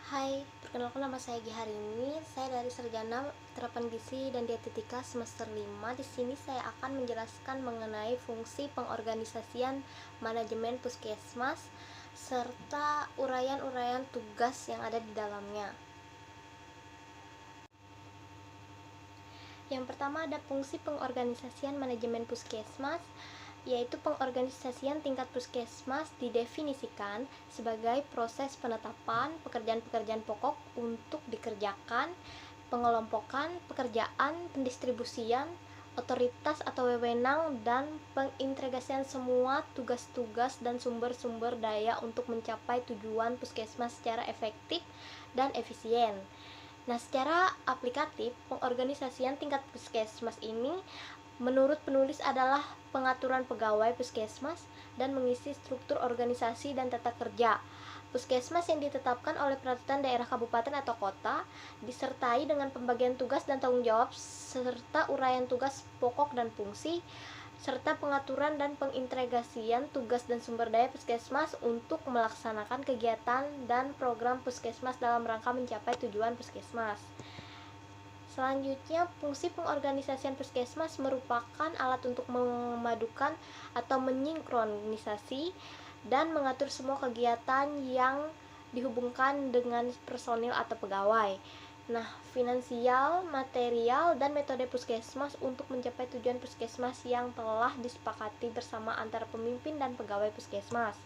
Hai, perkenalkan nama saya Gi hari ini. Saya dari Sarjana Terapan Gizi dan Dietetika semester 5. Di sini saya akan menjelaskan mengenai fungsi pengorganisasian manajemen puskesmas serta uraian-uraian tugas yang ada di dalamnya. Yang pertama ada fungsi pengorganisasian manajemen puskesmas, yaitu pengorganisasian tingkat puskesmas didefinisikan sebagai proses penetapan pekerjaan-pekerjaan pokok untuk dikerjakan, pengelompokan pekerjaan, pendistribusian, otoritas atau wewenang, dan pengintegrasian semua tugas-tugas dan sumber-sumber daya untuk mencapai tujuan puskesmas secara efektif dan efisien. Nah, secara aplikatif, pengorganisasian tingkat puskesmas ini menurut penulis adalah pengaturan pegawai puskesmas dan mengisi struktur organisasi dan tata kerja puskesmas yang ditetapkan oleh peraturan daerah kabupaten atau kota, disertai dengan pembagian tugas dan tanggung jawab serta uraian tugas pokok dan fungsi, serta pengaturan dan pengintegrasian tugas dan sumber daya puskesmas untuk melaksanakan kegiatan dan program puskesmas dalam rangka mencapai tujuan puskesmas. Selanjutnya, fungsi pengorganisasian puskesmas merupakan alat untuk memadukan atau menyinkronisasi dan mengatur semua kegiatan yang dihubungkan dengan personil atau pegawai. Nah, finansial, material, dan metode puskesmas untuk mencapai tujuan puskesmas yang telah disepakati bersama antara pemimpin dan pegawai puskesmas.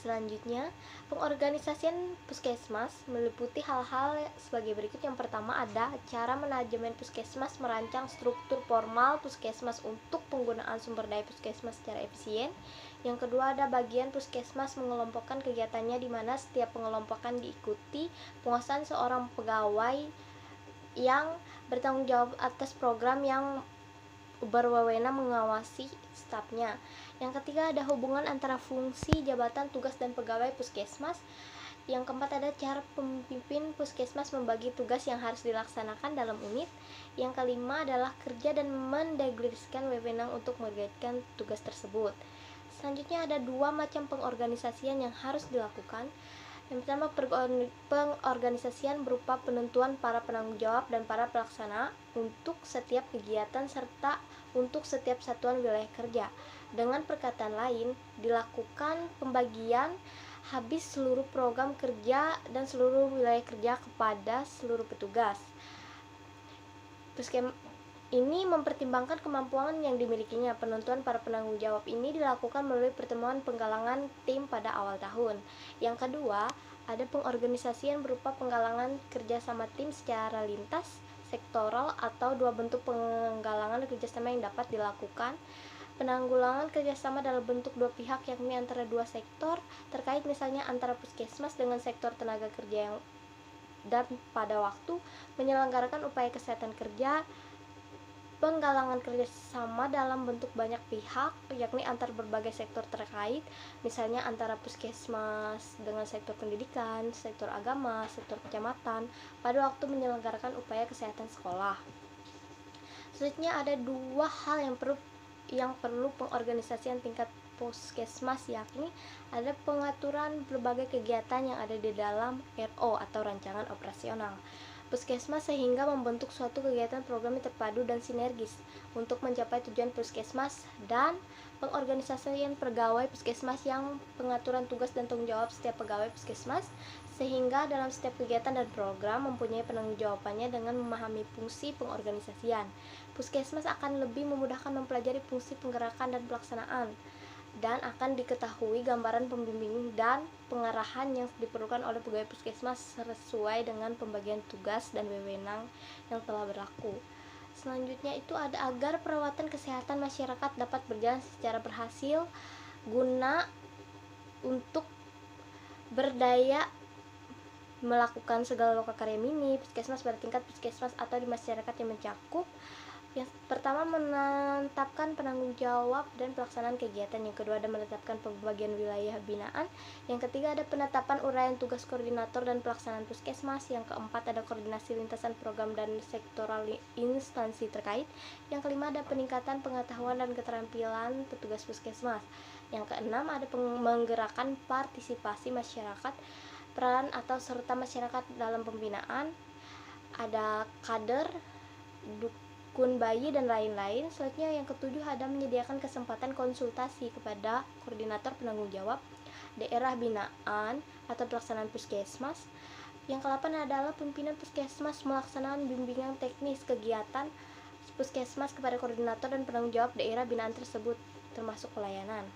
Selanjutnya, pengorganisasian puskesmas meliputi hal-hal sebagai berikut. Yang pertama ada cara manajemen puskesmas merancang struktur formal puskesmas untuk penggunaan sumber daya puskesmas secara efisien. Yang kedua ada bagian puskesmas mengelompokkan kegiatannya, di mana setiap pengelompokan diikuti penguasaan seorang pegawai yang bertanggung jawab atas program yang berwenang mengawasi stafnya. Yang ketiga ada hubungan antara fungsi, jabatan, tugas, dan pegawai puskesmas. Yang keempat ada cara pemimpin puskesmas membagi tugas yang harus dilaksanakan dalam unit. Yang kelima adalah kerja dan mendelegasikan wewenang untuk mengerjakan tugas tersebut. Selanjutnya ada dua macam pengorganisasian yang harus dilakukan. Yang pertama, pengorganisasian berupa penentuan para penanggung jawab dan para pelaksana untuk setiap kegiatan serta untuk setiap satuan wilayah kerja. Dengan perkataan lain, dilakukan pembagian habis seluruh program kerja dan seluruh wilayah kerja kepada seluruh petugas. Ini mempertimbangkan kemampuan yang dimilikinya. Penentuan para penanggung jawab ini dilakukan melalui pertemuan penggalangan tim pada awal tahun. Yang kedua, ada pengorganisasian berupa penggalangan kerjasama tim secara lintas, sektoral, atau dua bentuk penggalangan kerjasama yang dapat dilakukan. Penanggulangan kerjasama dalam bentuk dua pihak, yakni antara dua sektor terkait, misalnya antara puskesmas dengan sektor tenaga kerja yang dan pada waktu menyelenggarakan upaya kesehatan kerja. Penggalangan kerjasama dalam bentuk banyak pihak, yakni antar berbagai sektor terkait, misalnya antara puskesmas dengan sektor pendidikan, sektor agama, sektor kecamatan, pada waktu menyelenggarakan upaya kesehatan sekolah. Selanjutnya ada dua hal yang perlu pengorganisasian tingkat puskesmas, yakni ada pengaturan berbagai kegiatan yang ada di dalam RO atau rancangan operasional puskesmas, sehingga membentuk suatu kegiatan program yang terpadu dan sinergis untuk mencapai tujuan puskesmas, dan pengorganisasian pegawai puskesmas yang pengaturan tugas dan tanggung jawab setiap pegawai puskesmas, sehingga dalam setiap kegiatan dan program mempunyai penanggung-jawabannya. Dengan memahami fungsi pengorganisasian, puskesmas akan lebih memudahkan mempelajari fungsi penggerakan dan pelaksanaan, dan akan diketahui gambaran pembimbing dan pengarahan yang diperlukan oleh pegawai puskesmas sesuai dengan pembagian tugas dan wewenang yang telah berlaku. Selanjutnya itu ada agar perawatan kesehatan masyarakat dapat berjalan secara berhasil guna untuk berdaya melakukan segala lokakarya mini puskesmas pada tingkat puskesmas atau di masyarakat yang mencakup. Yang pertama, menetapkan penanggung jawab dan pelaksanaan kegiatan. Yang kedua, ada menetapkan pembagian wilayah binaan. Yang ketiga, ada penetapan uraian tugas koordinator dan pelaksanaan puskesmas. Yang keempat, ada koordinasi lintasan program dan sektoral instansi terkait. Yang kelima, ada peningkatan pengetahuan dan keterampilan petugas puskesmas. Yang keenam, ada menggerakkan partisipasi masyarakat. peran atau serta masyarakat dalam pembinaan, ada kader, dukun bayi, dan lain-lain. Selanjutnya yang ketujuh ada menyediakan kesempatan konsultasi kepada koordinator penanggung jawab daerah binaan atau pelaksanaan puskesmas. Yang ke-8 adalah pimpinan puskesmas melaksanakan bimbingan teknis kegiatan puskesmas kepada koordinator dan penanggung jawab daerah binaan tersebut, termasuk pelayanan.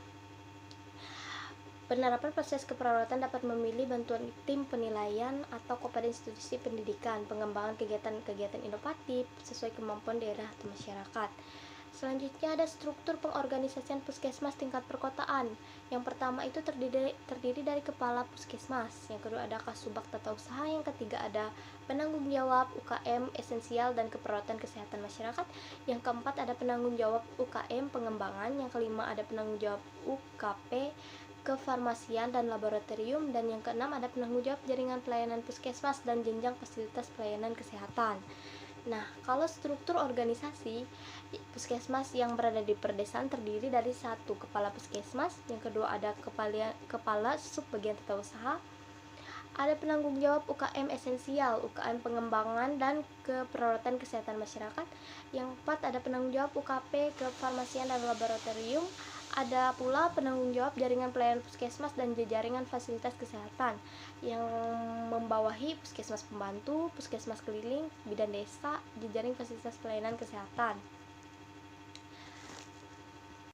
Penerapan proses keperawatan dapat memilih bantuan tim penilaian atau kepada institusi pendidikan, pengembangan kegiatan-kegiatan inovatif sesuai kemampuan daerah atau masyarakat. Selanjutnya ada struktur pengorganisasian puskesmas tingkat perkotaan. Yang pertama itu terdiri dari kepala puskesmas. Yang kedua ada kasubag tata usaha. Yang ketiga ada penanggung jawab UKM esensial dan keperawatan kesehatan masyarakat. Yang keempat ada penanggung jawab UKM pengembangan. Yang kelima ada penanggung jawab UKP kefarmasian dan laboratorium, dan yang keenam ada penanggung jawab jaringan pelayanan puskesmas dan jenjang fasilitas pelayanan kesehatan. Nah, kalau struktur organisasi puskesmas yang berada di perdesaan terdiri dari satu kepala puskesmas, yang kedua ada kepala sub bagian tata usaha, ada penanggung jawab UKM esensial, UKM pengembangan dan keperawatan kesehatan masyarakat. Yang keempat ada penanggung jawab UKP kefarmasian dan laboratorium. Ada pula penanggung jawab jaringan pelayanan puskesmas dan jaringan fasilitas kesehatan yang membawahi puskesmas pembantu, puskesmas keliling, bidan desa, jejaring fasilitas pelayanan kesehatan.